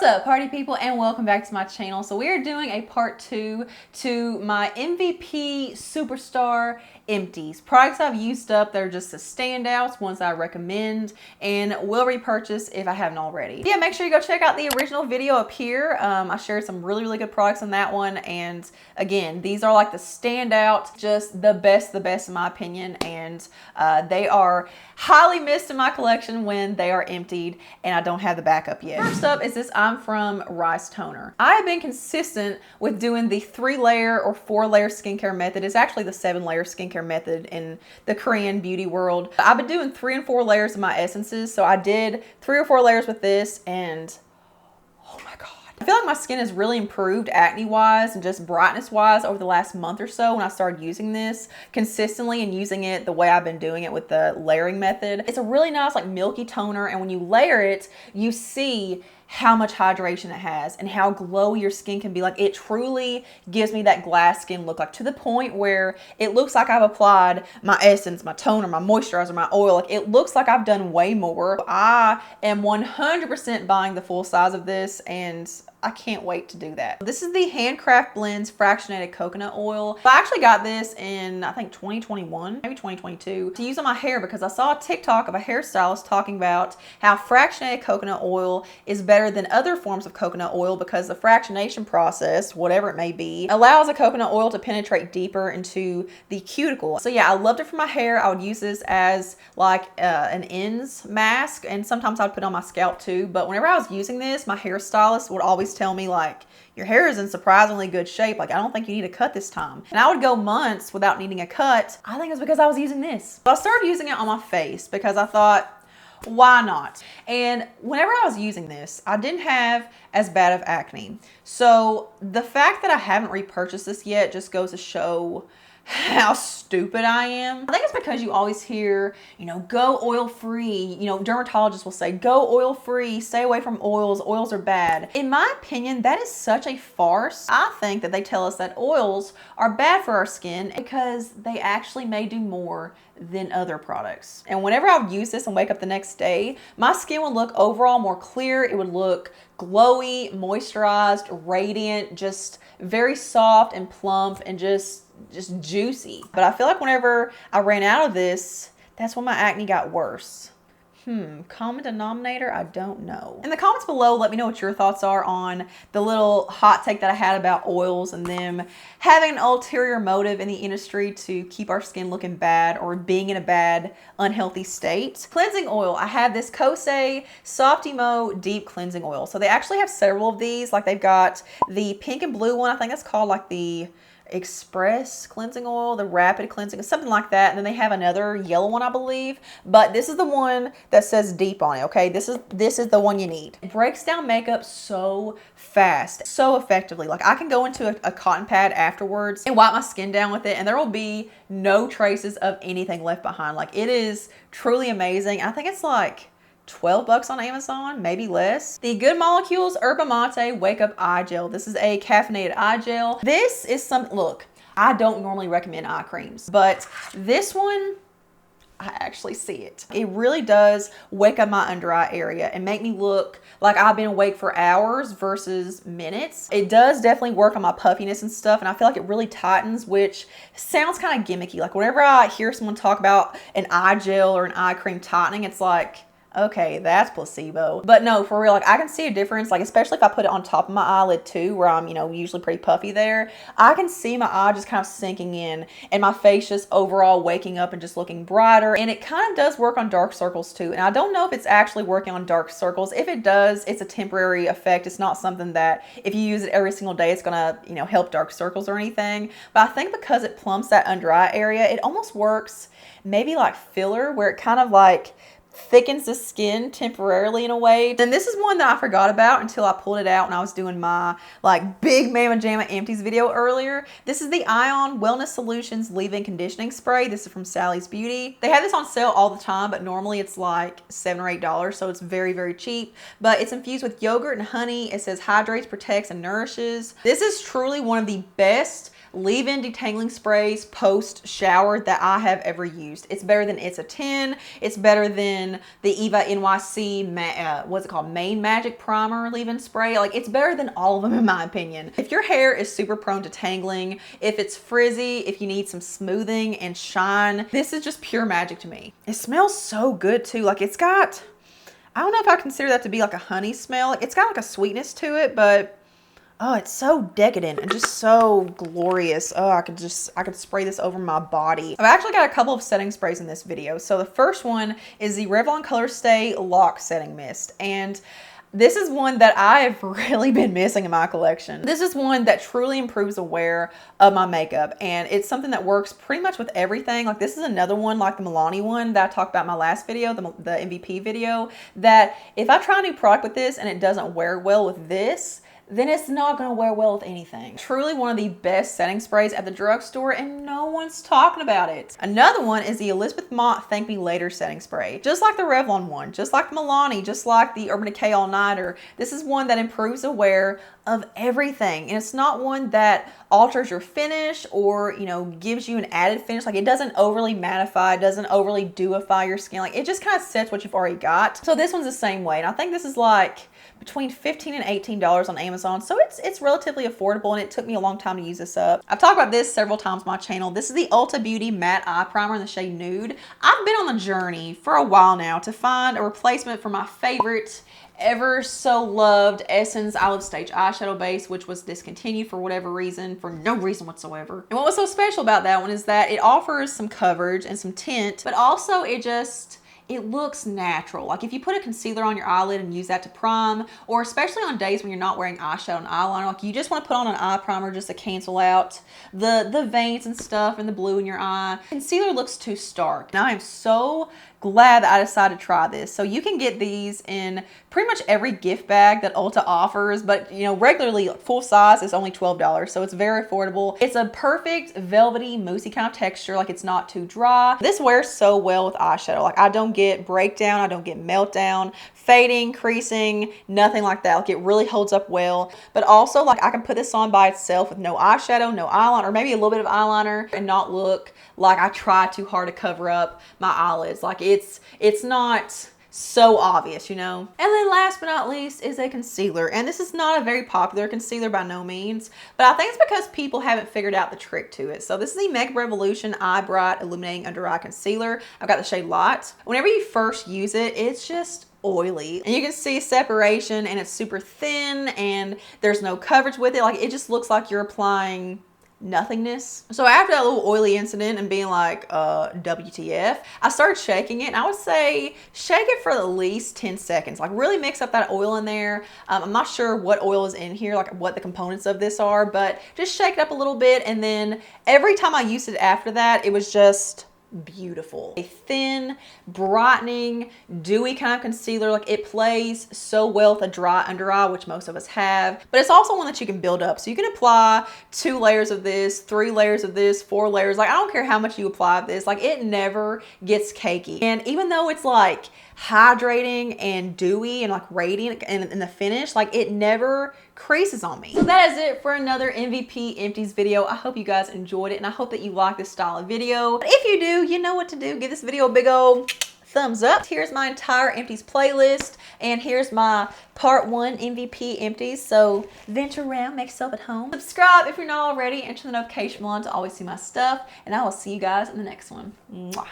What's up, party people, and welcome back to my channel. So we are doing a part 2 to my MVP Superstar Empties. Products I've used up, they're just the standouts, ones I recommend and will repurchase if I haven't already. Yeah, make sure you go check out the original video up here. I shared some really good products in that one, and again, these are like the standout, just the best in my opinion, and they are highly missed in my collection when they are emptied and I don't have the backup yet. First up is this I'm From Rice Toner. I have been consistent with doing the 3-layer or 4-layer skincare method. It's actually the 7-layer skincare method in the Korean beauty world. I've been doing 3 and 4 layers of my essences. So I did 3 or 4 layers with this, and oh my God. I feel like my skin has really improved acne-wise and just brightness-wise over the last month or so when I started using this consistently and using it the way I've been doing it with the layering method. It's a really nice like milky toner, and when you layer it, you see how much hydration it has and how glowy your skin can be. Like, it truly gives me that glass skin look, like to the point where it looks like I've applied my essence, my toner, my moisturizer, my oil. Like, it looks like I've done way more. I am 100% buying the full size of this, and I can't wait to do that. This is the Handcraft Blends Fractionated Coconut Oil. I actually got this in, I think 2021, maybe 2022, to use on my hair because I saw a TikTok of a hairstylist talking about how fractionated coconut oil is better than other forms of coconut oil because the fractionation process, whatever it may be, allows a coconut oil to penetrate deeper into the cuticle. So yeah, I loved it for my hair. I would use this as like an ends mask, and sometimes I'd put it on my scalp too. But whenever I was using this, my hairstylist would always tell me like, your hair is in surprisingly good shape. Like, I don't think you need a cut this time. And I would go months without needing a cut. I think it's because I was using this. But I started using it on my face because I thought, why not? And whenever I was using this, I didn't have as bad of acne. So the fact that I haven't repurchased this yet just goes to show how stupid I am. I think it's because you always hear, you know, go oil free. You know, dermatologists will say, go oil free, stay away from oils. Oils are bad. In my opinion, that is such a farce. I think that they tell us that oils are bad for our skin because they actually may do more than other products. And whenever I would use this and wake up the next day, my skin would look overall more clear. It would look glowy, moisturized, radiant, just very soft and plump and just juicy. But I feel like whenever I ran out of this, that's when my acne got worse. Common denominator? I don't know. In the comments below, let me know what your thoughts are on the little hot take that I had about oils and them having an ulterior motive in the industry to keep our skin looking bad or being in a bad, unhealthy state. Cleansing oil. I have this Kose Softymo Deep Cleansing Oil. So they actually have several of these. Like, they've got the pink and blue one. I think that's called like the Express cleansing oil, the rapid cleansing, something like that. And then they have another yellow one, I believe, but this is the one that says deep on it. Okay, this is the one you need. It breaks down makeup so fast, so effectively. Like, I can go into a cotton pad afterwards and wipe my skin down with it, and there will be no traces of anything left behind. Like, it is truly amazing. I think it's like $12 on Amazon, maybe less. The Good Molecules Yerba Mate Wake Up Eye Gel. This is a caffeinated eye gel. This is something, look, I don't normally recommend eye creams, but this one, I actually see it. It really does wake up my under eye area and make me look like I've been awake for hours versus minutes. It does definitely work on my puffiness and stuff, and I feel like it really tightens, which sounds kind of gimmicky. Like, whenever I hear someone talk about an eye gel or an eye cream tightening, it's like, okay, that's placebo. But no, for real, like, I can see a difference, like, especially if I put it on top of my eyelid too, where I'm, you know, usually pretty puffy there. I can see my eye just kind of sinking in and my face just overall waking up and just looking brighter. And it kind of does work on dark circles too. And I don't know if it's actually working on dark circles. If it does, it's a temporary effect. It's not something that if you use it every single day, it's gonna, you know, help dark circles or anything. But I think because it plumps that under eye area, it almost works maybe like filler, where it kind of like thickens the skin temporarily in a way. Then this is one that I forgot about until I pulled it out when I was doing my like big Mama Jamma Empties video earlier. This is the Ion Wellness Solutions Leave-In Conditioning Spray. This is from Sally's Beauty. They have this on sale all the time, but normally it's like $7 or $8, so it's very cheap. But it's infused with yogurt and honey. It says hydrates, protects, and nourishes. This is truly one of the best leave-in detangling sprays post-shower that I have ever used. It's better than It's a 10. It's better than the Eva NYC, what's it called? Main Magic Primer leave-in spray. Like, it's better than all of them in my opinion. If your hair is super prone to tangling, if it's frizzy, if you need some smoothing and shine, this is just pure magic to me. It smells so good too. Like, it's got, I don't know if I consider that to be like a honey smell. It's got like a sweetness to it, but oh, it's so decadent and just so glorious. Oh, I could spray this over my body. I've actually got a couple of setting sprays in this video. So the first one is the Revlon ColorStay Lock Setting Mist. And this is one that I've really been missing in my collection. This is one that truly improves the wear of my makeup, and it's something that works pretty much with everything. Like, this is another one like the Milani one that I talked about in my last video, the MVP video, that if I try a new product with this and it doesn't wear well with this, then it's not going to wear well with anything. Truly one of the best setting sprays at the drugstore, and no one's talking about it. Another one is the Elizabeth Mott Thank Me Later setting spray. Just like the Revlon one, just like the Milani, just like the Urban Decay All Nighter, this is one that improves the wear of everything. And it's not one that alters your finish or, you know, gives you an added finish. Like, it doesn't overly mattify, doesn't overly dewify your skin. Like, it just kind of sets what you've already got. So this one's the same way. And I think this is like between $15 and $18 on Amazon. So it's relatively affordable, and it took me a long time to use this up. I've talked about this several times on my channel. This is the Ulta Beauty Matte Eye Primer in the shade Nude. I've been on the journey for a while now to find a replacement for my favorite ever so loved Essence Olive Stage eyeshadow base, which was discontinued for whatever reason, for no reason whatsoever. And what was so special about that one is that it offers some coverage and some tint, but also it looks natural. Like, if you put a concealer on your eyelid and use that to prime, or especially on days when you're not wearing eyeshadow and eyeliner, like, you just want to put on an eye primer just to cancel out the veins and stuff and the blue in your eye. Concealer looks too stark. And I am so glad that I decided to try this. So you can get these in pretty much every gift bag that Ulta offers, but you know, regularly full size is only $12, so it's very affordable. It's a perfect velvety, moussey kind of texture. Like, it's not too dry. This wears so well with eyeshadow. Like, I don't get breakdown, I don't get meltdown, fading, creasing, nothing like that. Like, it really holds up well. But also, like, I can put this on by itself with no eyeshadow, no eyeliner, or maybe a little bit of eyeliner, and not look like I try too hard to cover up my eyelids. Like, it's not so obvious, you know. And then last but not least is a concealer, and this is not a very popular concealer by no means, but I think it's because people haven't figured out the trick to it. So this is the Makeup Revolution Eye Bright Illuminating Under Eye Concealer. I've got the shade Light. Whenever you first use it, it's just oily, and you can see separation, and it's super thin, and there's no coverage with it. Like, it just looks like you're applying nothingness. So after that little oily incident and being like, WTF, I started shaking it, and I would say shake it for at least 10 seconds. Like, really mix up that oil in there. I'm not sure what oil is in here, like what the components of this are, but just shake it up a little bit. And then every time I used it after that, it was just beautiful. A thin, brightening, dewy kind of concealer. Like, it plays so well with a dry under eye, which most of us have, but it's also one that you can build up. So you can apply 2 layers of this, 3 layers of this, 4 layers. Like, I don't care how much you apply of this, like, it never gets cakey. And even though it's like hydrating and dewy and like radiant in the finish, like, it never creases on me. So that is it for another MVP Empties video. I hope you guys enjoyed it, and I hope that you like this style of video. But if you do, you know what to do. Give this video a big old thumbs up. Here's my entire Empties playlist, and here's my part 1 MVP Empties. So venture around, make yourself at home. Subscribe if you're not already, and turn the notification on to always see my stuff, and I will see you guys in the next one. Mwah.